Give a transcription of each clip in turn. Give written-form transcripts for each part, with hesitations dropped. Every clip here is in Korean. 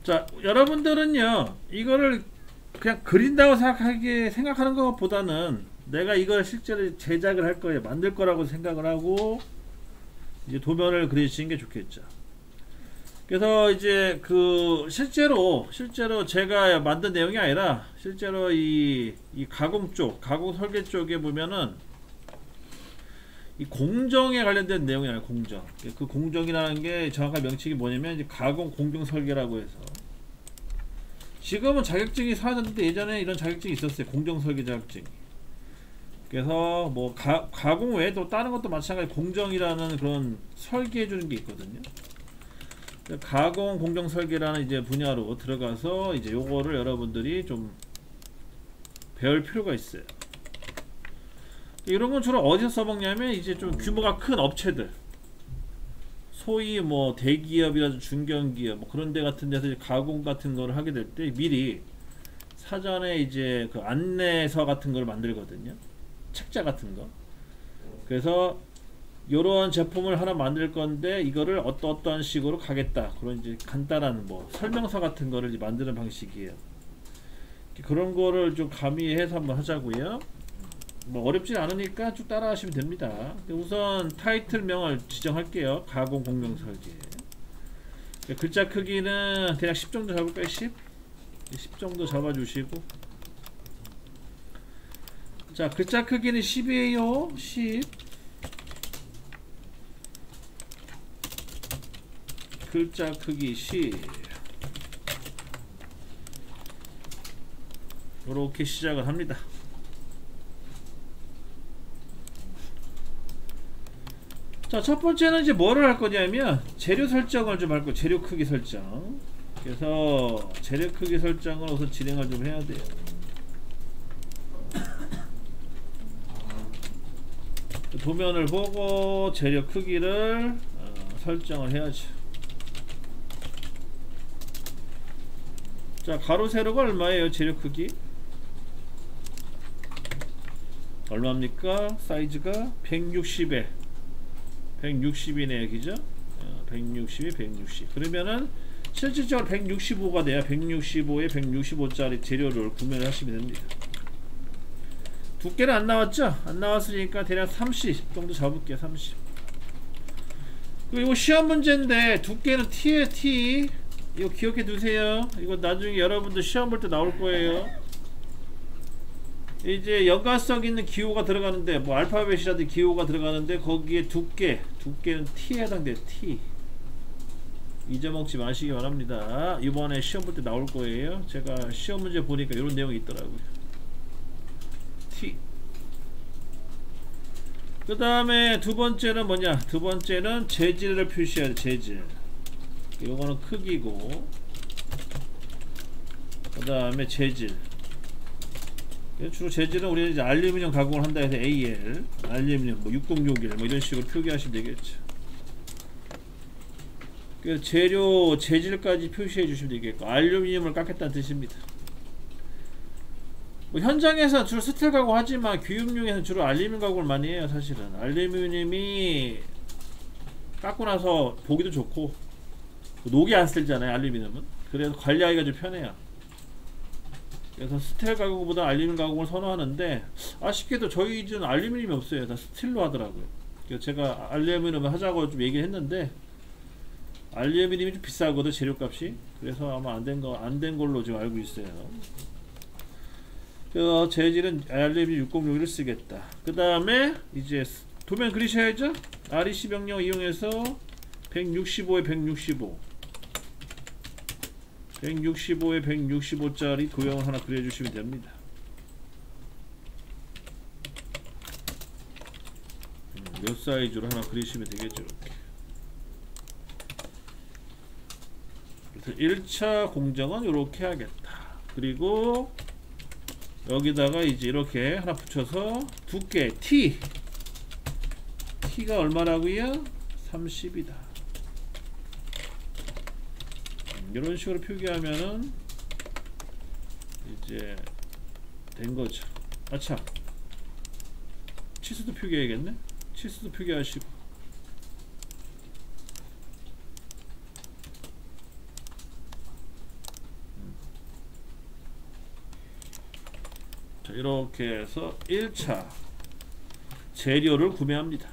자, 여러분들은요, 이거를 그냥 그린다고 생각하는 것보다는 내가 이걸 실제로 제작을 할 거예요. 만들 거라고 생각을 하고, 이제 도면을 그리시는 게 좋겠죠. 그래서 이제 실제로 제가 만든 내용이 아니라, 실제로 이 가공 설계 쪽에 보면은, 이 공정에 관련된 내용이 아니라 공정. 그 공정이라는 게 정확한 명칭이 뭐냐면, 이제 가공 공정 설계라고 해서. 지금은 자격증이 사라졌는데 예전에 이런 자격증이 있었어요. 공정 설계 자격증. 그래서 뭐 가공 외에도 다른 것도 마찬가지 공정이라는 그런 설계해 주는 게 있거든요. 가공 공정 설계라는 이제 분야로 들어가서 이제 요거를 여러분들이 좀 배울 필요가 있어요. 이런 건 주로 어디서 써먹냐면 이제 좀 규모가 큰 업체들, 소위 뭐 대기업이라든지 중견기업 뭐 그런 데 같은 데서 이제 가공 같은 거를 하게 될 때 미리 사전에 이제 그 안내서 같은 걸 만들거든요. 책자 같은 거. 그래서 요런 제품을 하나 만들 건데 이거를 어떠한 식으로 가겠다. 그런 이제 간단한 뭐 설명서 같은 거를 이제 만드는 방식이에요. 그런 거를 좀 가미해서 한번 하자고요. 뭐 어렵진 않으니까 쭉 따라 하시면 됩니다. 우선 타이틀명을 지정할게요. 가공 공정 설계. 글자 크기는 대략 10 정도 잡을까요? 10 정도 잡아주시고, 자, 글자 크기는 10이에요. 10. 글자 크기 10. 이렇게 시작을 합니다. 자, 첫 번째는 이제 뭐를 할 거냐면 재료 설정을 좀 할 거예요. 재료 크기 설정. 그래서 재료 크기 설정을 우선 진행을 좀 해야 돼요. 도면을 보고 재료 크기를 설정을 해야죠. 자, 가로 세로가 얼마예요? 재료 크기 얼마입니까? 사이즈가 160에 160이네요. 그죠? 160에 160. 그러면은 실질적으로 165가 돼야 165에 165짜리 재료를 구매를 하시면 됩니다. 두께는 안 나왔죠? 안 나왔으니까 대략 30 정도 잡을게요. 30. 그리고 이거 시험 문제인데 두께는 T에 T. 이거 기억해 두세요. 이거 나중에 여러분들 시험 볼 때 나올 거예요. 이제 연관성 있는 기호가 들어가는데 뭐 알파벳이라든지 기호가 들어가는데 거기에 두께는 T에 해당돼. T. 잊어먹지 마시기 바랍니다. 이번에 시험 볼 때 나올 거예요. 제가 시험 문제 보니까 이런 내용이 있더라고요. T. 그 다음에 두 번째는 뭐냐? 두 번째는 재질을 표시해야 돼. 재질. 요거는 크기고, 그 다음에 재질. 주로 재질은 우리는 이제 알루미늄 가공을 한다 해서 AL, 알루미늄 뭐 6061 뭐 이런 식으로 표기하시면 되겠죠. 그래서 재료 재질까지 표시해 주시면 되겠고, 알루미늄을 깎겠다는 뜻입니다. 뭐 현장에서 주로 스틸 가공 하지만 교육용에서 주로 알루미늄 가공을 많이 해요. 사실은 알루미늄이 깎고 나서 보기도 좋고 녹이 안 쓸잖아요. 알루미늄은. 그래서 관리하기가 좀 편해요. 그래서 스틸 가공보다 알루미늄 가공을 선호하는데, 아쉽게도 저희 집은 알루미늄이 없어요. 다 스틸로 하더라고요. 그래서 제가 알루미늄을 하자고 좀 얘기를 했는데 알루미늄이 좀 비싸거든, 재료값이. 그래서 아마 안 된 걸로 지금 알고 있어요. 그 재질은 알루미늄 6061을 쓰겠다. 그 다음에 이제 도면 그리셔야죠. REC 명령 이용해서 165에 165 165에 165짜리 도형을 하나 그려주시면 됩니다. 몇 사이즈로 하나 그리시면 되겠죠. 이렇게. 그래서 1차 공정은 이렇게 하겠다. 그리고 여기다가 이제 이렇게 하나 붙여서 두께 T가 얼마라고요? 30이다. 이런 식으로 표기하면은 이제 된 거죠. 아차, 치수도 표기해야겠네. 치수도 표기하시고, 자, 이렇게 해서 1차 재료를 구매합니다.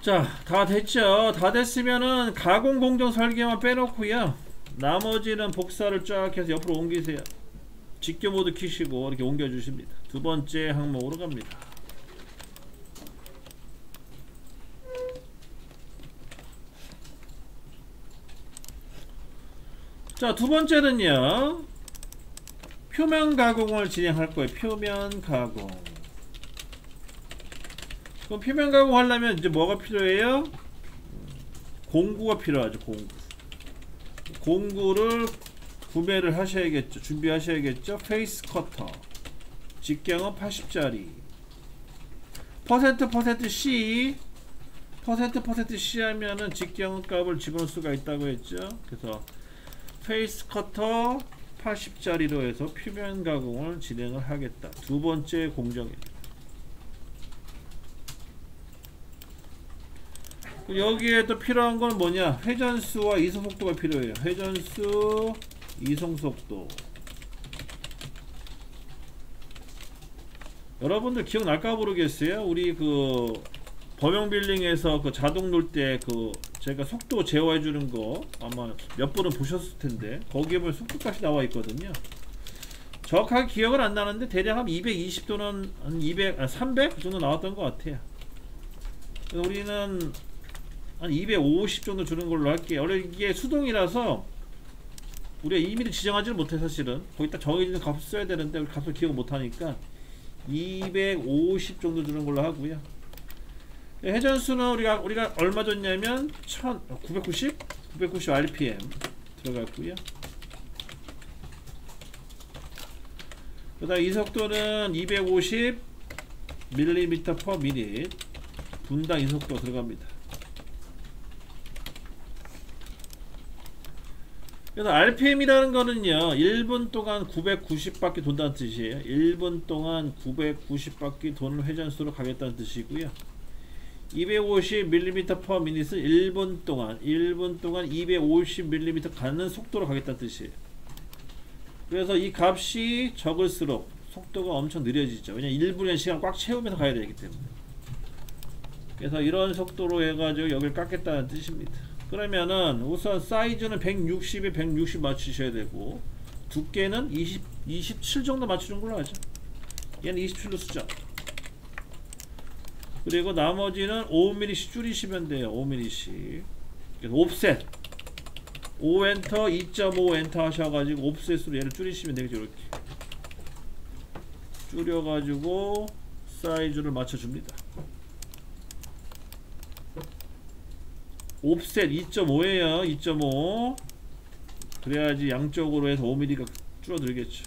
자, 다 됐죠? 다 됐으면은 가공 공정 설계만 빼놓고요. 나머지는 복사를 쫙 해서 옆으로 옮기세요. 직교 모드 키시고 이렇게 옮겨주십니다. 두 번째 항목으로 갑니다. 자, 두 번째는요. 표면 가공을 진행할 거예요. 표면 가공. 그럼 표면 가공하려면 이제 뭐가 필요해요? 공구가 필요하죠. 공구를 구매를 하셔야겠죠. 준비하셔야겠죠. 페이스 커터 직경은 80짜리 %C %C 하면은 직경 값을 집어넣을 수가 있다고 했죠. 그래서 페이스 커터 80짜리로 해서 표면 가공을 진행을 하겠다. 두 번째 공정입니다. 여기에 또 필요한 건 뭐냐? 회전수와 이송속도가 필요해요. 회전수, 이송속도. 여러분들 기억날까 모르겠어요. 우리 그 범용빌링에서 그 자동 놀 때 그 제가 속도 제어해 주는 거 아마 몇 번은 보셨을 텐데 거기에 보면 속도값이 나와 있거든요. 정확하게 기억은 안 나는데 대략 한 220 또는 한 300 정도 나왔던 것 같아요. 그래서 우리는 한 250 정도 주는 걸로 할게요. 원래 이게 수동이라서 우리가 임의로 지정하지는 못해. 사실은 거기 딱 정해지는 값을 써야 되는데 우리 값을 기억을 못하니까 250 정도 주는 걸로 하고요. 회전수는 우리가 얼마 줬냐면 990 RPM 들어갔고요. 그 다음 이속도는 250 mm/min 분당 이속도 들어갑니다. 그래서 RPM이라는 거는요 1분 동안 990바퀴 돈다는 뜻이에요. 1분 동안 990바퀴 도는 회전수로 가겠다는 뜻이고요. 250mm/min은 1분 동안 250mm 가는 속도로 가겠다는 뜻이에요. 그래서 이 값이 적을수록 속도가 엄청 느려지죠. 왜냐면 1분의 시간 꽉 채우면서 가야 되기 때문에. 그래서 이런 속도로 해가지고 여기를 깎겠다는 뜻입니다. 그러면은 우선 사이즈는 160에 160 맞추셔야 되고 두께는 27 정도 맞추는 걸로 하죠. 얘는 27로 쓰자. 그리고 나머지는 5mm씩 줄이시면 돼요. 5mm씩. 그래서 옵셋 5엔터 2.5엔터 하셔가지고 옵셋으로 얘를 줄이시면 되겠죠. 이렇게 줄여가지고 사이즈를 맞춰줍니다. 옵셋 2.5에요. 2.5 그래야지 양쪽으로 해서 5mm가 줄어들겠죠.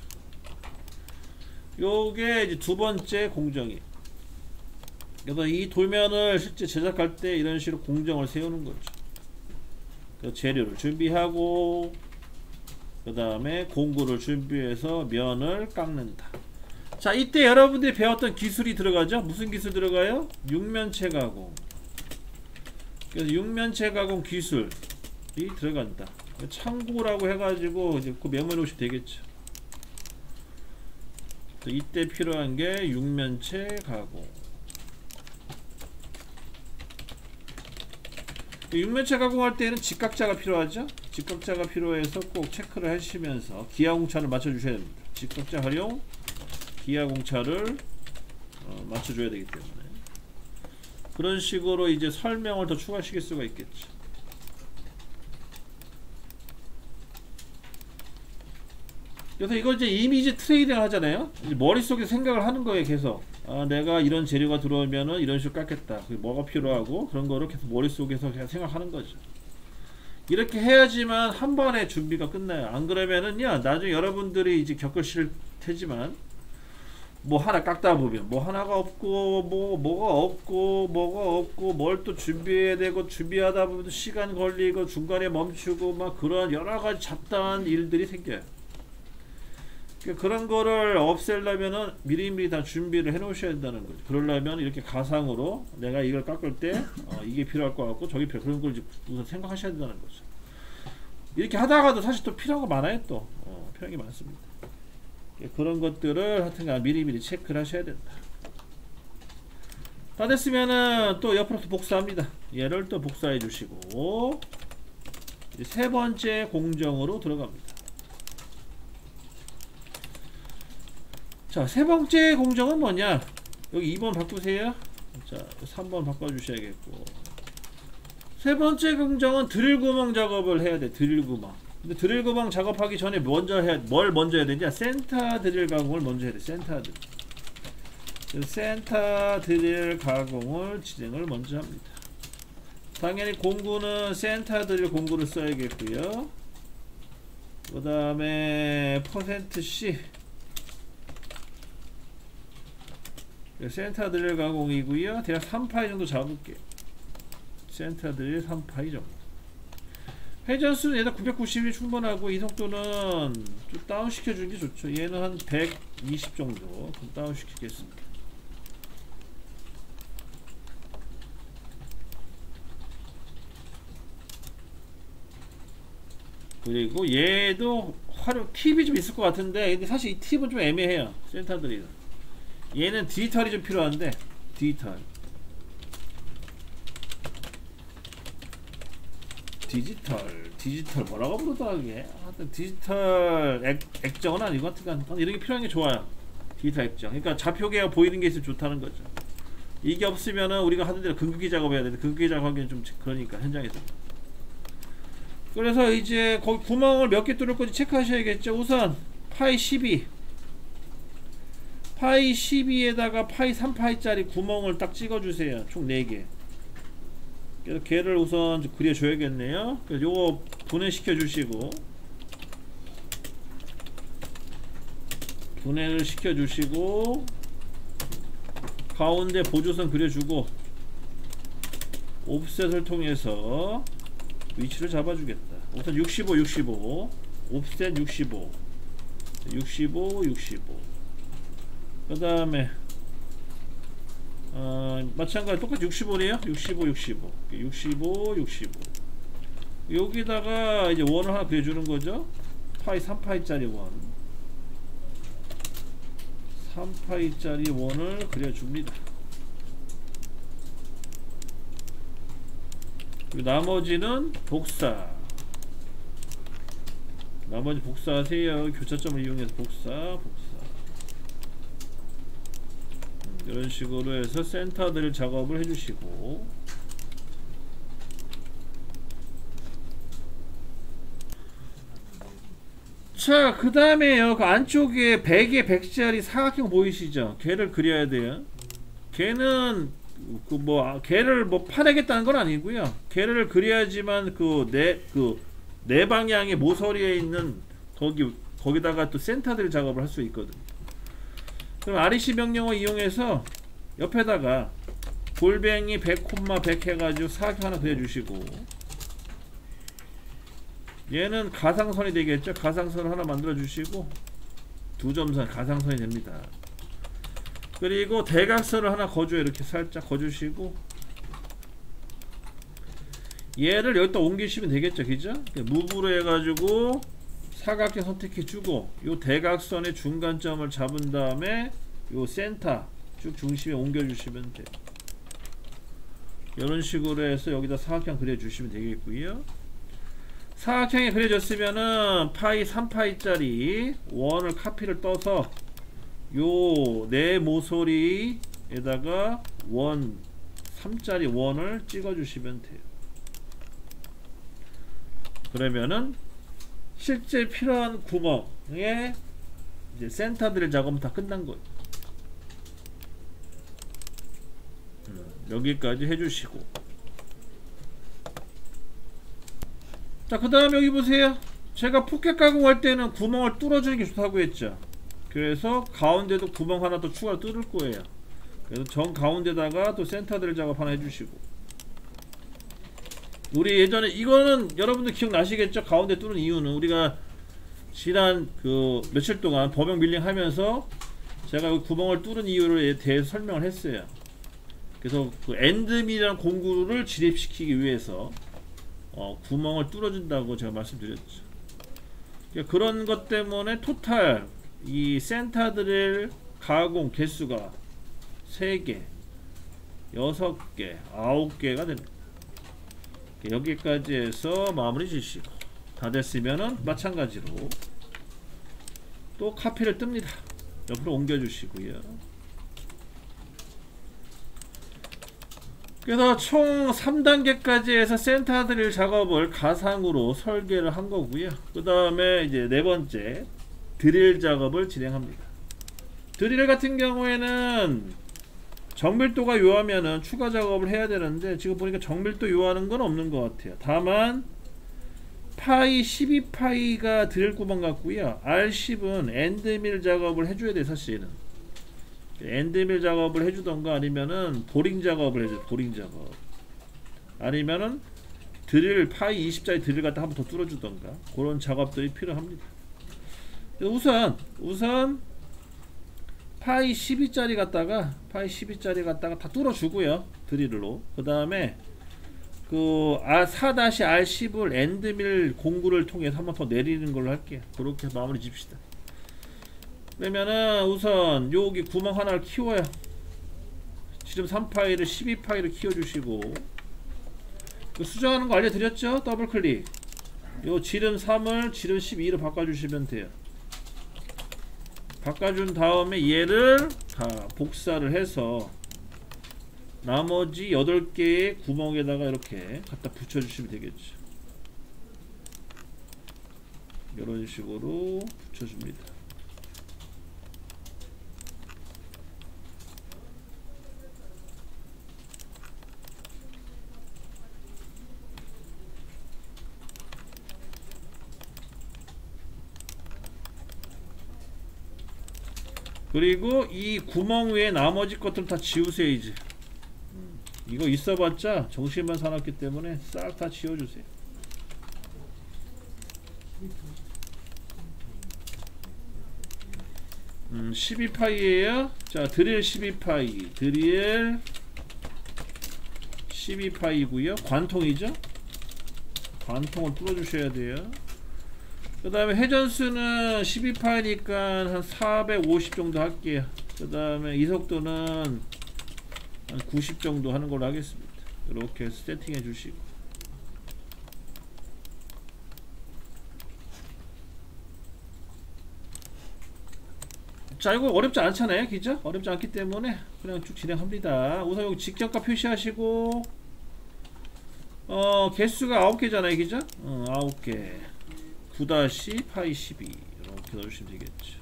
요게 이제 두 번째 공정이. 그래서 이 돌면을 실제 제작할 때 이런 식으로 공정을 세우는 거죠. 그 재료를 준비하고 그 다음에 공구를 준비해서 면을 깎는다. 자, 이때 여러분들이 배웠던 기술이 들어가죠. 무슨 기술 들어가요? 육면체 가공. 그래서 육면체 가공 기술이 들어간다. 참고라고 해가지고 이제 그 메모해 놓으시면 되겠죠. 이때 필요한 게 육면체 가공. 육면체 가공할 때는 직각자가 필요하죠. 직각자가 필요해서 꼭 체크를 하시면서 기하공차를 맞춰 주셔야 됩니다. 직각자 활용, 기하공차를 맞춰 줘야 되기 때문에 그런 식으로 이제 설명을 더 추가시킬 수가 있겠죠. 그래서 이걸 이제 이미지 트레이딩을 하잖아요. 이제 머릿속에 생각을 하는 거예요. 계속 내가 이런 재료가 들어오면은 이런 식으로 깎겠다. 그게 뭐가 필요하고 그런 거를 계속 머릿속에서 그냥 생각하는 거죠. 이렇게 해야지만 한 번에 준비가 끝나요. 안 그러면은요 나중에 여러분들이 이제 겪으실 테지만 뭐 하나 깎다 보면 뭐 하나가 없고 뭐가 없고 뭘 또 준비해야 되고 준비하다 보면 시간 걸리고 중간에 멈추고 막 그런 여러 가지 잡다한 일들이 생겨요. 그런 거를 없애려면은 미리미리 다 준비를 해 놓으셔야 된다는 거죠. 그러려면 이렇게 가상으로 내가 이걸 깎을 때 이게 필요할 것 같고 저기 필요, 그런 걸 이제 우선 생각하셔야 된다는 거죠. 이렇게 하다가도 사실 또 필요한 거 많아요. 또 필요한 게 많습니다. 그런 것들을 하여튼 미리미리 체크를 하셔야 된다. 다 됐으면은 또 옆으로 또 복사합니다. 얘를 또 복사해 주시고 이제 세 번째 공정으로 들어갑니다. 자, 세 번째 공정은 뭐냐? 여기 2번 바꾸세요. 자, 3번 바꿔주셔야겠고. 세 번째 공정은 드릴 구멍 작업을 해야 돼. 드릴 구멍. 근데 드릴 구멍 작업하기 전에 뭘 먼저 해야 되냐? 센터 드릴 가공을 먼저 해야 돼. 센터 드릴. 센터 드릴 가공을 진행을 먼저 합니다. 당연히 공구는 센터 드릴 공구를 써야겠고요. 그 다음에 %C 센터 드릴 가공이고요. 대략 3파이 정도 잡을게요. 센터 드릴 3파이 정도. 회전수는 얘가 990이 충분하고 이 속도는 좀 다운 시켜주는 게 좋죠. 얘는 한 120 정도 좀 다운 시키겠습니다. 그리고 얘도 팁이 좀 있을 것 같은데, 근데 사실 이 팁은 좀 애매해요. 센터 드릴. 얘는 디지털이 좀 필요한데, 디지털 뭐라고 부르더라 그게. 하여튼 디지털 액정은 아니고 하여튼 이런 게 필요한 게 좋아요. 디지털 액정. 그러니까 좌표계가 보이는 게 있으면 좋다는 거죠. 이게 없으면은 우리가 하던 대로 근극기 작업해야 되는데 근극기 작업하기는 좀 그러니까 현장에서. 그래서 이제 거기 구멍을 몇 개 뚫을 건지 체크하셔야겠죠. 우선 파이 12 파이 12에다가 파이 3파이짜리 구멍을 딱 찍어주세요. 총 4개. 그래서 걔를 우선 좀 그려줘야겠네요. 그래서 요거 분해시켜 주시고, 분해를 시켜 주시고, 가운데 보조선 그려주고, 옵셋을 통해서 위치를 잡아주겠다. 우선 65 옵셋 65 그 다음에 마찬가지 똑같이 65네요. 65 여기다가 이제 원을 하나 그려주는 거죠. 파이 3파이짜리 원, 3파이짜리 원을 그려줍니다. 그리고 나머지는 나머지 복사하세요. 교차점을 이용해서 복사 이런 식으로 해서 센터들 작업을 해주시고, 자, 그 다음에요. 그 안쪽에 100에 100짜리 사각형 보이시죠? 걔를 그려야 돼요. 걔는 걔를 파내겠다는 건 아니고요. 걔를 그려야지만 네 방향의 모서리에 있는 거기다가 또 센터들 작업을 할 수 있거든요. 그럼 REC 명령어 이용해서 옆에다가 골뱅이 100,100 해가지고 사각형 하나 그려주시고, 얘는 가상선이 되겠죠. 가상선을 하나 만들어 주시고, 2점선 가상선이 됩니다. 그리고 대각선을 하나 거줘요. 이렇게 살짝 거주시고, 얘를 여기다 옮기시면 되겠죠. 그죠? 무브로 해가지고 사각형 선택해 주고, 요 대각선의 중간점을 잡은 다음에 요 센터 쭉 중심에 옮겨 주시면 돼요. 이런 식으로 해서 여기다 사각형 그려 주시면 되겠고요. 사각형이 그려졌으면은 파이 3파이짜리 원을 카피를 떠서 요 네 모서리에다가 3짜리 원을 찍어 주시면 돼요. 그러면은 실제 필요한 구멍에 이제 센터들 작업은 다 끝난 거예요. 여기까지 해주시고, 자, 그 다음 여기 보세요. 제가 포켓 가공할 때는 구멍을 뚫어주는 게 좋다고 했죠. 그래서 가운데도 구멍 하나 더 추가로 뚫을 거예요. 그래서 정 가운데다가 또 센터들 작업 하나 해주시고, 우리 예전에 이거는 여러분들 기억나시겠죠? 가운데 뚫은 이유는 우리가 지난 그 며칠 동안 범용 밀링 하면서 제가 여기 구멍을 뚫은 이유에 대해서 설명을 했어요. 그래서 그 엔드밀이라는 공구를 진입시키기 위해서 구멍을 뚫어준다고 제가 말씀드렸죠. 그러니까 그런 것 때문에 토탈 이 센터드릴 가공 개수가 3개, 6개, 9개가 됩니다. 여기까지 해서 마무리 지시고 다 됐으면은 마찬가지로 또 카피를 뜹니다. 옆으로 옮겨주시고요. 그래서 총 3단계까지 해서 센터 드릴 작업을 가상으로 설계를 한 거고요. 그 다음에 이제 네 번째 드릴 작업을 진행합니다. 드릴 같은 경우에는 정밀도가 요하면은 추가 작업을 해야 되는데 지금 보니까 정밀도 요하는 건 없는 것 같아요. 다만 파이 12파이가 드릴 구멍 같고요. R10은 엔드밀 작업을 해줘야 돼. 사실은 엔드밀 작업을 해주던가 아니면은 보링 작업을 해줘. 보링 작업 아니면은 드릴 파이 20짜리 드릴 갖다 한번 더 뚫어주던가 그런 작업들이 필요합니다. 우선 파이 12짜리 갖다가 다 뚫어주고요. 드릴로. 그 다음에 그 4-R10을 엔드밀 공구를 통해서 한번 더 내리는 걸로 할게요. 그렇게 마무리 집시다. 그러면은 우선 여기 구멍 하나를 키워요. 지름 3파이를 12파이를 키워주시고 그 수정하는 거 알려드렸죠? 더블 클릭. 요 지름 3을 지름 12로 바꿔주시면 돼요. 바꿔준 다음에 얘를 다 복사를 해서 나머지 8개의 구멍에다가 이렇게 갖다 붙여주시면 되겠죠. 이런 식으로 붙여줍니다. 그리고 이 구멍 위에 나머지 것들은 다 지우세요. 이제 이거 있어봤자 정신만 사놨기 때문에 싹 다 지워주세요. 12파이에요 자, 드릴 12파이 드릴 12파이고요 관통이죠. 관통을 뚫어주셔야 돼요. 그 다음에 회전수는 12파이니까 한 450 정도 할게요. 그 다음에 이속도는 한 90 정도 하는 걸로 하겠습니다. 이렇게 해서 세팅해 주시고 자, 이거 어렵지 않잖아요. 그죠? 어렵지 않기 때문에 그냥 쭉 진행합니다. 우선 여기 직전가 표시하시고 개수가 9개잖아요. 그죠? 9개 9-파이 12 이렇게 넣어주시면 되겠죠.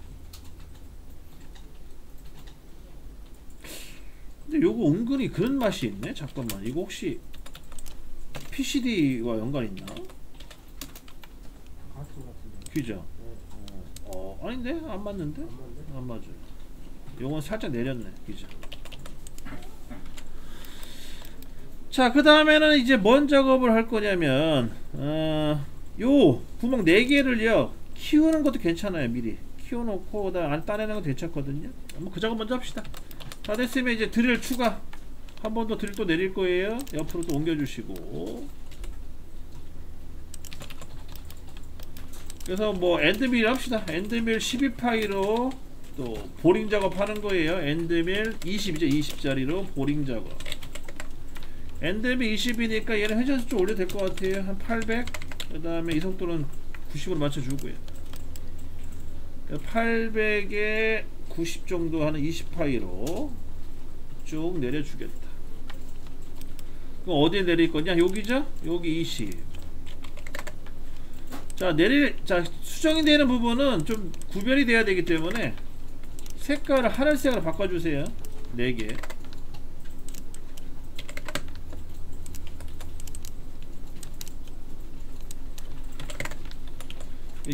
근데 요거 은근히 그런 맛이 있네. 잠깐만, 이거 혹시 PCD와 연관 있나? 그죠? 아닌데? 안 맞는데? 안 맞아요. 요건 살짝 내렸네. 그죠? 자, 그 다음에는 이제 뭔 작업을 할 거냐면 요 구멍 4개를요 키우는 것도 괜찮아요. 미리 키워놓고 그다음 안 따내는 것도 괜찮거든요. 한번 그 작업 먼저 합시다. 다 됐으면 이제 드릴 추가 한 번 더 드릴 또 내릴 거예요. 옆으로 또 옮겨주시고 그래서 뭐 엔드밀 합시다. 엔드밀 12파이로 또 보링 작업 하는 거예요. 엔드밀 20이죠. 20짜리로 보링 작업. 엔드밀 20이니까 얘는 회전수 좀 올려도 될 것 같아요. 한 800. 그 다음에 이 속도는 90으로 맞춰주고요. 800에 90 정도 하는 20파이로 쭉 내려주겠다. 그럼 어디에 내릴 거냐? 여기죠? 여기 20. 자, 수정이 되는 부분은 좀 구별이 돼야 되기 때문에 색깔을 하늘색으로 바꿔주세요. 4개.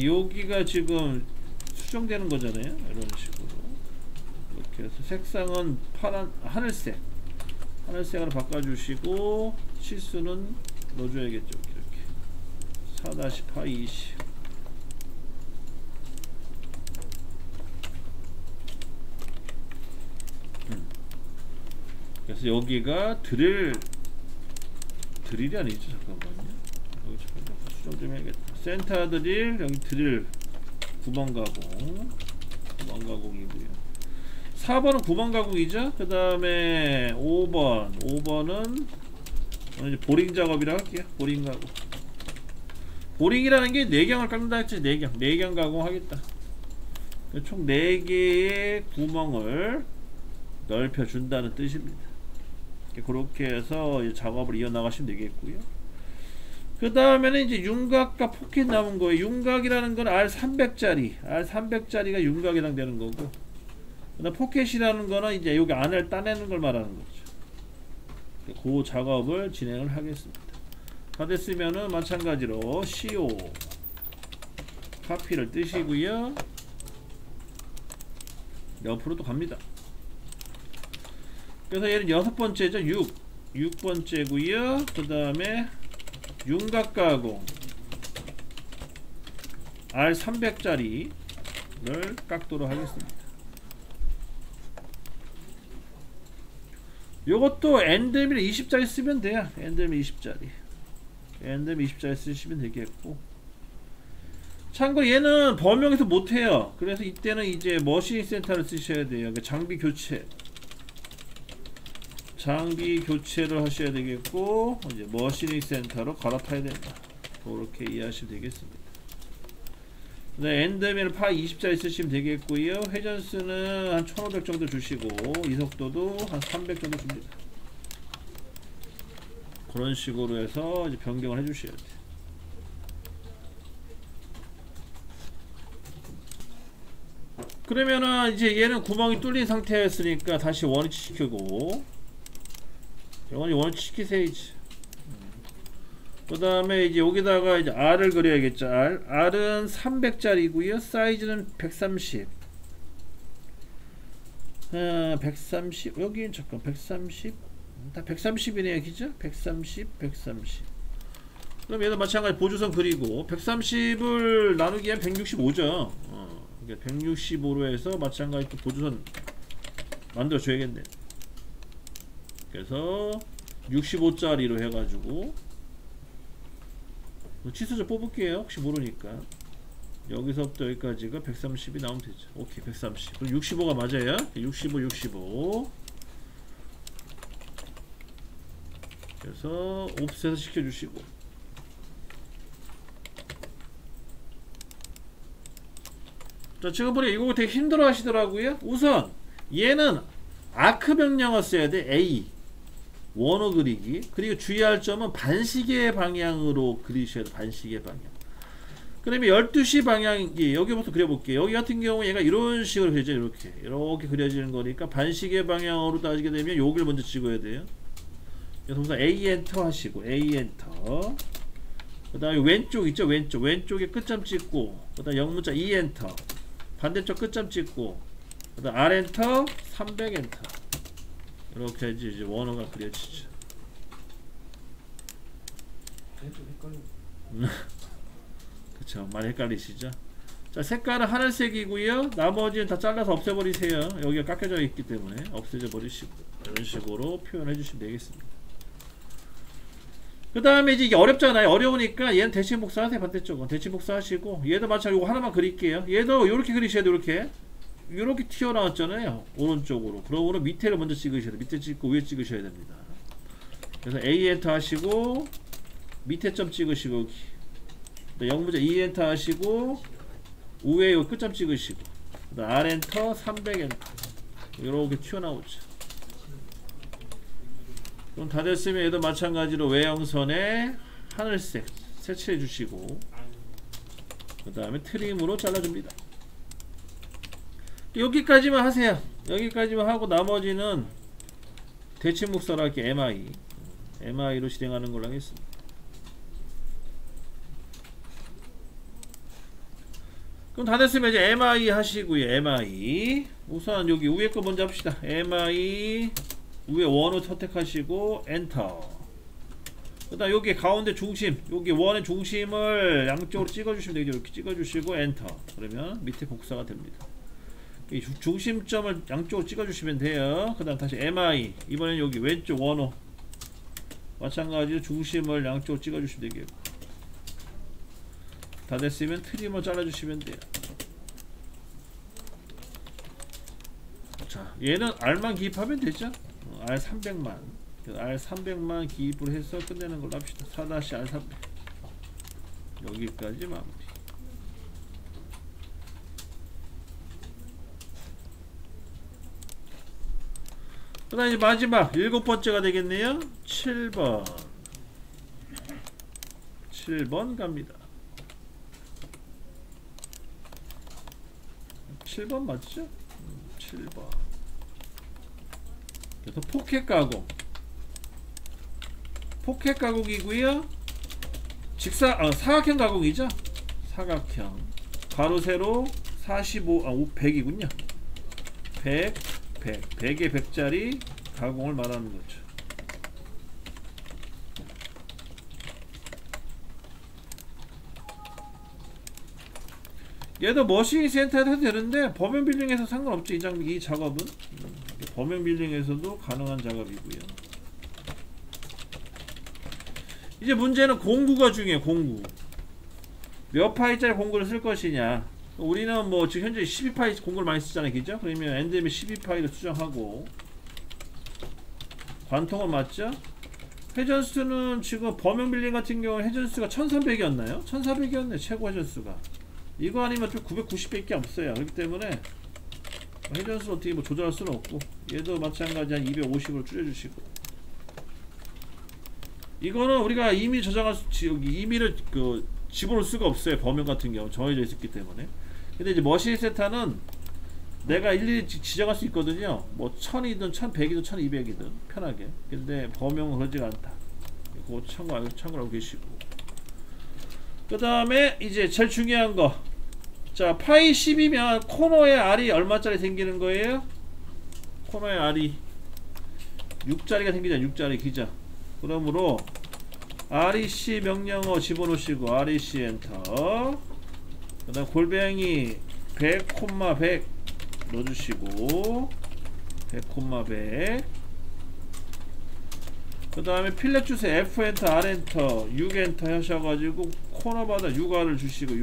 여기가 지금 수정되는 거잖아요. 이런 식으로 이렇게 해서 색상은 파란 하늘색으로 바꿔주시고 치수는 넣어줘야겠죠. 이렇게 4-파이 20 그래서 여기가 드릴이 아니죠. 잠깐만요. 여기 잠깐 수정 좀 해야겠다. 센터 드릴, 여기 드릴 9번 가공. 9번 가공이고요. 4번은 9번 가공이죠. 그 다음에 5번은 이제 보링 작업이라 할게요. 보링 가공. 보링이라는 게 내경을 깎는다 했지. 내경 가공하겠다. 총 4개의 구멍을 넓혀준다는 뜻입니다. 그렇게 해서 이제 작업을 이어나가시면 되겠고요. 그 다음에는 이제 윤곽과 포켓 남은 거예요. 윤곽이라는 건 R300짜리가 윤곽이랑 되는 거고, 그다음 포켓이라는 거는 이제 여기 안을 따내는 걸 말하는 거죠. 그 작업을 진행을 하겠습니다. 다 됐으면은 마찬가지로 CO 카피를 뜨시고요. 옆으로 또 갑니다. 그래서 얘는 6번째죠. 6번째고요. 그 다음에 윤곽 가공 R300짜리를 깎도록 하겠습니다. 요것도 엔드밀 20짜리 쓰면 돼요. 엔드밀 20짜리 쓰시면 되겠고, 참고로 얘는 범용에서 못해요. 그래서 이때는 이제 머신 센터를 쓰셔야 돼요. 장비 교체를 하셔야 되겠고, 이제 머신링 센터로 갈아타야 된다. 그렇게 이해하시면 되겠습니다. 네, 엔드밀 파 20짜리 쓰시면 되겠고요. 회전수는 한 1500 정도 주시고, 이속도도 한 300 정도 줍니다. 그런 식으로 해서 이제 변경을 해주셔야 돼요. 그러면은 이제 얘는 구멍이 뚫린 상태였으니까 다시 원위치 시키고, 원위치 시키세요지. 그 다음에 이제 여기다가 이제 R을 그려야겠죠. R은 300짜리고요. 사이즈는 130. 130. 여기는 잠깐 130. 다 130이네요, 그죠? 130. 그럼 얘도 마찬가지 보조선 그리고 130을 나누기 하면 165죠. 165로 해서 마찬가지 또 보조선 만들어 줘야겠네. 그래서 65짜리로 해가지고 치수저 뽑을게요. 혹시 모르니까. 여기서부터 여기까지가 130이 나오면 되죠. 오케이, 130. 그럼 65가 맞아요. 65. 그래서 옵셋을 시켜주시고, 자, 지금 보니 이거 되게 힘들어 하시더라고요. 우선 얘는 아크 명령어 써야 돼. A 원호 그리기. 그리고 주의할 점은 반시계 방향으로 그리셔야 돼. 반시계 방향. 그러면 12시 방향이 여기부터 그려볼게요. 여기 같은 경우 얘가 이런 식으로 그려져. 이렇게 그려지는 거니까 반시계 방향으로 따지게 되면 여기를 먼저 찍어야 돼요. 그래서 우선 A 엔터 하시고, A 엔터. 그 다음에 왼쪽 있죠. 왼쪽에 끝점 찍고, 그 다음 영문자 E 엔터. 반대쪽 끝점 찍고, 그 다음 R 엔터, 300 엔터. 이렇게 해야지 이제 원어가 그려지죠. 그쵸, 많이 헷갈리시죠? 자, 색깔은 하늘색이고요. 나머지는 다 잘라서 없애버리세요. 여기가 깎여져 있기 때문에 없애져 버리시고, 이런 식으로 표현해 주시면 되겠습니다. 그 다음에 이제 이게 어렵잖아요. 어려우니까 얘는 대칭 복사하세요. 반대쪽은 대칭 복사하시고, 얘도 마찬가지로 이거 하나만 그릴게요. 얘도 이렇게 그리셔야 돼요. 이렇게 튀어나왔잖아요. 오른쪽으로. 그러므로 밑에를 먼저 찍으셔야 돼요. 밑에 찍고 위에 찍으셔야 됩니다. 그래서 A 엔터 하시고, 밑에 점 찍으시고, 여기 영문자 E 엔터 하시고, 위에 요 끝점 찍으시고, R 엔터, 300 엔터. 이렇게 튀어나오죠. 그럼 다 됐으면 얘도 마찬가지로 외형선에 하늘색 색칠해 주시고, 그 다음에 트림으로 잘라줍니다. 여기까지만 하세요. 여기까지만 하고 나머지는 대칭 목사로 할게. MI로 진행하는 걸로 하겠습니다. 그럼 다 됐으면 이제 MI 하시고요. MI 우선 여기 위에 거 먼저 합시다. MI 위에 원을 선택하시고 엔터. 그 다음 여기 가운데 중심, 여기 원의 중심을 양쪽으로 찍어주시면 되죠. 이렇게 찍어주시고 엔터. 그러면 밑에 복사가 됩니다. 이 중심점을 양쪽으로 찍어주시면 돼요. 그 다음 다시 MI, 이번엔 여기 왼쪽 원호 마찬가지로 중심을 양쪽으로 찍어주시면 되겠고, 다 됐으면 트리머 잘라주시면 돼요. 자, 얘는 R만 기입하면 되죠. R 300만, R 300만 기입을 해서 끝내는 걸로 합시다. 4-R 300 여기까지 마무리. 그 다음 이제 마지막 7번째가 되겠네요. 7번 갑니다. 7번 맞죠? 7번. 그래서 포켓 가공. 포켓 가공이고요. 사각형 가공이죠. 사각형. 가로 세로 45, 100이군요. 100에 100짜리 가공을 말하는 거죠. 얘도 머신 센터에도 해도 되는데 범용 빌딩에서 상관없죠. 이 작업은 범용 빌딩에서도 가능한 작업이고요. 이제 문제는 공구가 중요해요. 공구 몇 파이짜리 공구를 쓸 것이냐. 우리는 뭐 지금 현재 12파이 공구를 많이 쓰잖아요, 그죠? 그러면 엔드미 12파이를 수정하고, 관통은 맞죠? 회전수는 지금 범용 빌딩 같은 경우는 회전수가 1300이었나요? 1400이었네, 최고 회전수가. 이거 아니면 좀 990밖에 없어요. 그렇기 때문에 회전수 어떻게 뭐 조절할 수는 없고, 얘도 마찬가지 한 250으로 줄여주시고. 이거는 우리가 이미 저장할 수, 이미를 집어넣을 수가 없어요. 범용 같은 경우 정해져 있었기 때문에. 근데 이제 머신 세타는 내가 일일이 지정할 수 있거든요. 뭐 1000이든 1100이든 1200이든 편하게. 근데 범용은 그러지가 않다. 그거 참고하고 계시고. 그 다음에 이제 제일 중요한 거. 자, 파이 10이면 코너의 R이 얼마짜리 생기는 거예요? 코너의 R이 6짜리가 생기잖아. 6짜리 기자. 그러므로 REC 명령어 집어넣으시고 REC 엔터. 그 다음 골뱅이 100, 100 넣어주시고 100, 100. 그 다음에 필렛 주세요. F 엔터, R 엔터, 6 엔터 하셔가지고 코너마다 UR을 주시고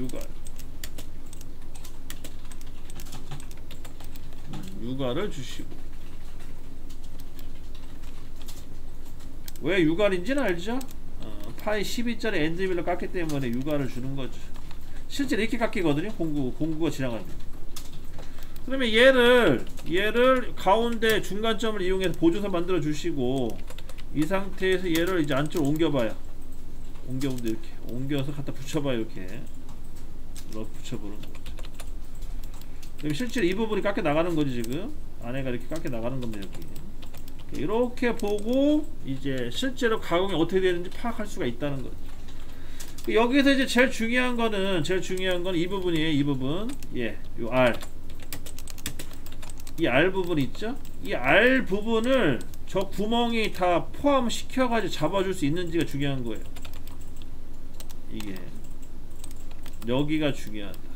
UR을 주시고. 왜 UR인지는 알죠? 파이 12짜리 엔드밀러 깎기 때문에 UR을 주는 거죠. 실제로 이렇게 깎이거든요. 공구가 지나가면. 그러면 얘를 가운데 중간점을 이용해서 보조선 만들어 주시고, 이 상태에서 얘를 이제 안쪽으로 옮겨봐요. 옮겨보면 이렇게 옮겨서 갖다 붙여봐요. 이렇게 붙여보는 거죠. 그럼 실제로 이 부분이 깎여 나가는 거지. 지금 안에가 이렇게 깎여 나가는 겁니다. 여기 이렇게 보고 이제 실제로 가공이 어떻게 되는지 파악할 수가 있다는 거죠. 여기서 이제 제일 중요한 거는 이 부분이에요. 이 부분. 요 R. 이 R 부분 있죠? 이 R 부분을 저 구멍이 다 포함시켜가지고 잡아줄 수 있는지가 중요한 거예요. 이게 여기가 중요하다.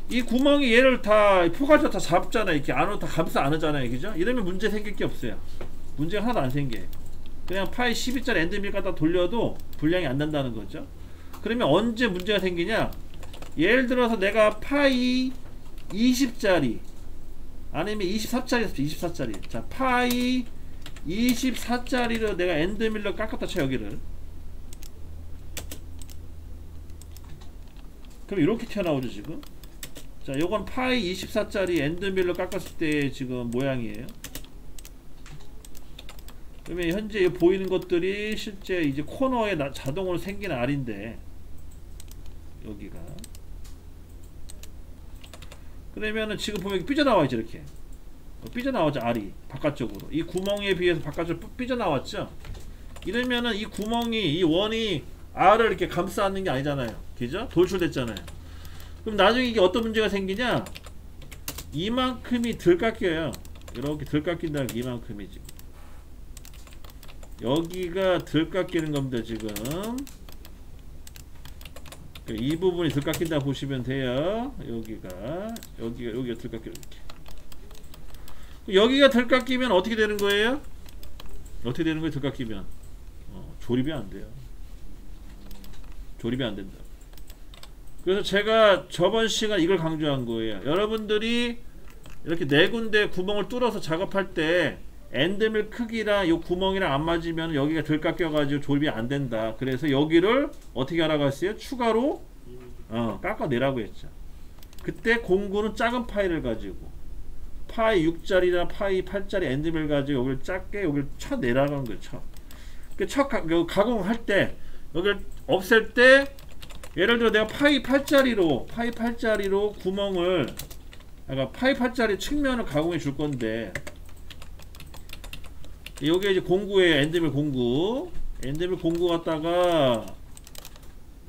이 구멍이 얘를 다 포괄적으로 다 잡잖아요. 이렇게 안으로 다 감싸 안으잖아요, 그죠? 이러면 문제 생길 게 없어요. 문제가 하나도 안 생겨요. 그냥 파이 12짜리 엔드밀 갖다 돌려도 분량이 안 난다는 거죠. 그러면 언제 문제가 생기냐? 예를 들어서 내가 파이 20짜리 아니면 24짜리 자, 파이 24짜리로 내가 엔드밀러 깎았다 쳐, 여기를. 그럼 이렇게 튀어나오죠 지금. 자, 요건 파이 24짜리 엔드밀러 깎았을 때 지금 모양이에요. 그러면 현재 보이는 것들이 실제 이제 코너에 자동으로 생기는 R인데, 여기가 그러면은 지금 보면 삐져나와있죠. 이렇게 삐져나왔죠. R이 바깥쪽으로, 이 구멍에 비해서 바깥쪽으로 삐져나왔죠. 이러면은 이 구멍이, 이 원이 R을 이렇게 감싸 안는 게 아니잖아요, 그죠? 돌출됐잖아요. 그럼 나중에 이게 어떤 문제가 생기냐? 이만큼이 덜 깎여요. 이렇게 덜 깎인다는 게 이만큼이지. 여기가 덜 깎이는 겁니다 지금. 이 부분이 들깎인다 보시면 돼요. 여기가 들깎여 이렇게. 여기가 들깎이면 어떻게 되는 거예요? 어떻게 되는 거예요? 들깎이면 조립이 안 돼요. 조립이 안 된다. 그래서 제가 저번 시간 이걸 강조한 거예요. 여러분들이 이렇게 네 군데 구멍을 뚫어서 작업할 때 엔드밀 크기랑 이 구멍이랑 안 맞으면 여기가 들깎여 가지고 조립이 안 된다. 그래서 여기를 어떻게 하라고 했어요? 추가로 깎아내라고 했죠. 그때 공구는 작은 파이를 가지고 파이 6짜리나 파이 8짜리 엔드밀 가지고 여기를 작게 여기를 쳐내라고 하는 거죠. 가공할 때 여기를 없앨 때 예를 들어 내가 파이 8짜리로 구멍을 그러니까 파이 8짜리 측면을 가공해 줄 건데 여기 이제 공구에 엔드밀 공구 갖다가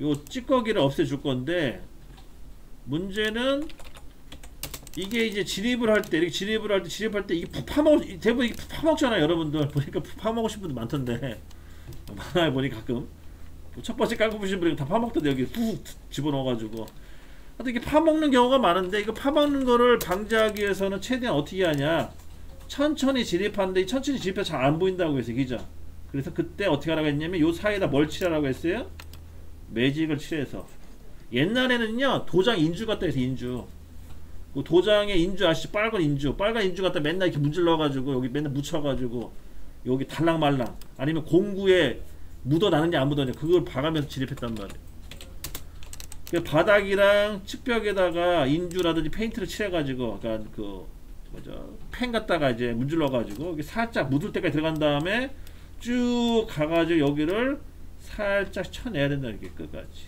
요 찌꺼기를 없애 줄 건데 문제는 이게 이제 진입할 때 이게 푹 대부분 이게 푹 파먹잖아요. 여러분들 보니까 푹 파먹으신 분들 많던데 많아요. 보니 가끔 첫 번째 깔고 보신 분이 다 파먹던데 여기 푹 집어넣어가지고 하여튼 이게 파먹는 경우가 많은데 이거 파먹는 거를 방지하기 위해서는 최대한 어떻게 하냐 천천히 진입하는데 천천히 진입해서 잘 안 보인다고 했어요. 그죠? 그래서 그때 어떻게 하라고 했냐면 요 사이에다 뭘 칠하라고 했어요? 매직을 칠해서 옛날에는요 도장 인주 갖다 해서 인주 그 도장에 인주 아시죠? 빨간 인주 갖다 맨날 이렇게 문질러가지고 여기 맨날 묻혀가지고 여기 달랑말랑 아니면 공구에 묻어나느냐 안 묻어나냐 그걸 봐가면서 진입했단 말이에요. 바닥이랑 측벽에다가 인주라든지 페인트를 칠해가지고 그러니까 펜 갖다가 이제 문질러가지고 여기 살짝 묻을 때까지 들어간 다음에 쭉 가가지고 여기를 살짝 쳐내야 된다. 이렇게 끝까지.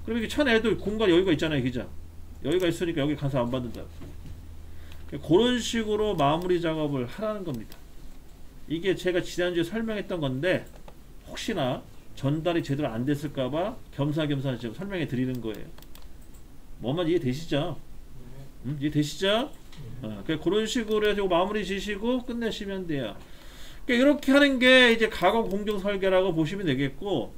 그럼 이게 쳐내도 공간 여유가 있잖아요. 그죠? 여기가 있으니까 여기 가서 안 받는다. 그런 식으로 마무리 작업을 하라는 겁니다. 이게 제가 지난주에 설명했던 건데 혹시나 전달이 제대로 안 됐을까봐 겸사겸사 지금 설명해 드리는 거예요. 뭐만 이해되시죠? 이해되시죠? 그런 식으로 해서 마무리 지시고 끝내시면 돼요. 이렇게 하는 게 이제 가공 공정 설계라고 보시면 되겠고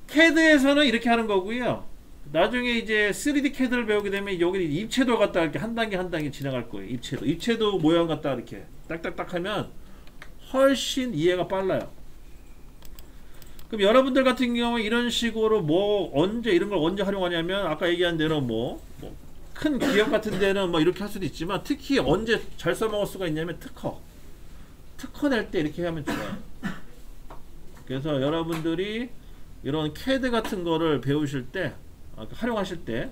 CAD에서는 이렇게 하는 거고요. 나중에 이제 3D CAD를 배우게 되면 여기 입체도 갖다 이렇게 한 단계 진행할 거예요. 입체도 모양 갖다 이렇게 딱딱딱 하면 훨씬 이해가 빨라요. 그럼 여러분들 같은 경우에 이런 식으로 이런 걸 언제 활용하냐면 아까 얘기한 대로 큰 기업 같은 데는 이렇게 할 수도 있지만 특히 언제 잘 써먹을 수가 있냐면 특허 낼 때 이렇게 하면 좋아요. 그래서 여러분들이 이런 CAD 같은 거를 배우실 때 활용하실 때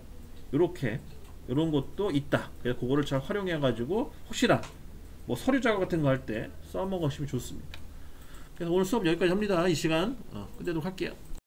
이런 것도 있다. 그래서 그거를 잘 활용해 가지고 혹시나 서류 작업 같은 거 할 때 써먹으시면 좋습니다. 그래서 오늘 수업 여기까지 합니다. 이 시간 끝내도록 할게요.